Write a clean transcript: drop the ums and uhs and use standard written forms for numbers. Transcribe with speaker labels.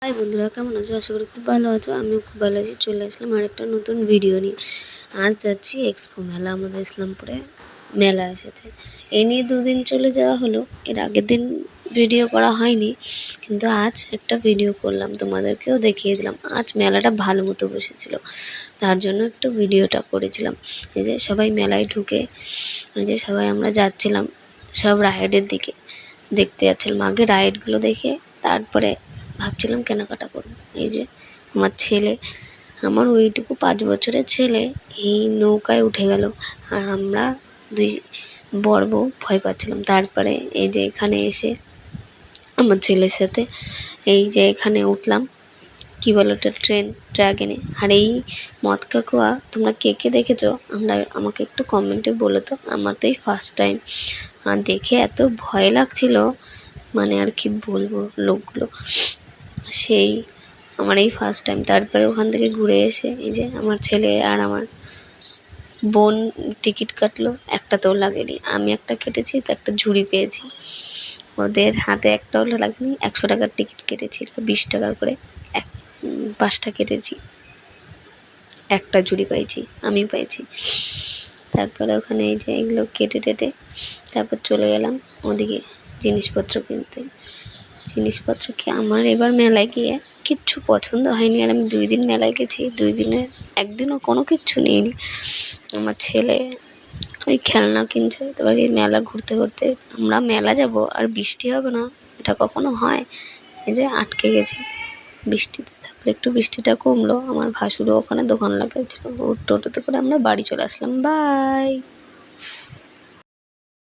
Speaker 1: High বন্ধুরা, কেমন আছো? আশা করি খুব ভালো আছো। আমিও খুব ভালো আছি। চলে আসলাম আর একটা নতুন ভিডিও নিয়ে। আজ যাচ্ছি এক্সপো মেলা, আমাদের ইসলামপুরে মেলা এসেছে। এই নিয়ে দুদিন চলে যাওয়া হলো, এর আগের দিন ভিডিও করা হয়নি, কিন্তু আজ একটা ভিডিও করলাম, তোমাদেরকেও দেখিয়ে দিলাম। আজ মেলাটা ভালো মতো বসেছিল, তার জন্য একটু ভিডিওটা করেছিলাম। এই যে সবাই মেলায় ঢুকে, এই যে সবাই আমরা যাচ্ছিলাম সব রাইডের দিকে, দেখতে যাচ্ছিলাম। আগে রাইডগুলো দেখে তারপরে ভাবছিলাম কেনাকাটা করব। এই যে আমার ছেলে, আমার ওইটুকু 5 বছরের ছেলে এই নৌকায় উঠে গেল, আর আমরা দুই বর বউ ভয় পাচ্ছিলাম। তারপরে এই যে এখানে এসে আমার ছেলের সাথে এই যে এখানে উঠলাম, কী বলো ওটা, ড্রাগনে। আর এই মদ কাকুয়া তোমরা কে কে দেখেছো আমাকে একটু কমেন্টে বলো তো। আমার তো এই ফার্স্ট টাইম, আর দেখে এত ভয় লাগছিল, মানে আর কি বলবো। লোকগুলো সেই আমার এই ফার্স্ট টাইম। তারপরে ওখান থেকে ঘুরে এসে এই যে আমার ছেলে আর আমার বোন টিকিট কাটলো, একটাতেও লাগেনি। আমি একটা কেটেছি তো একটা ঝুড়ি পেয়েছি, ওদের হাতে একটাও লাগেনি। 100 টাকার টিকিট কেটেছিল, 20 টাকা করে 5টা কেটেছি, একটা ঝুড়ি পাইছি, আমি পাইছি। তারপরে ওখানে এই যে এগুলো কেটে টেটে তারপর চলে গেলাম ওদিকে জিনিসপত্র কিনতে। জিনিসপত্র কি আমার এবার মেলায় গিয়ে কিচ্ছু পছন্দ হয়নি। আর আমি 2 দিন মেলায় গেছি, 2 দিনে একদিনও কোনো কিচ্ছু নিইনি। আমার ছেলে ওই খেলনা কিনছে। তারপর এই মেলা ঘুরতে ঘুরতে আমরা মেলা যাব আর বৃষ্টি হবে না, এটা কখনো হয়? এই যে আটকে গেছি বৃষ্টিতে। তারপরে একটু বৃষ্টিটা কমলো, আমার ভাসুরও ওখানে দোকান লাগাইছিল, ওর টোটোতে করে আমরা বাড়ি চলে আসলাম। বাই।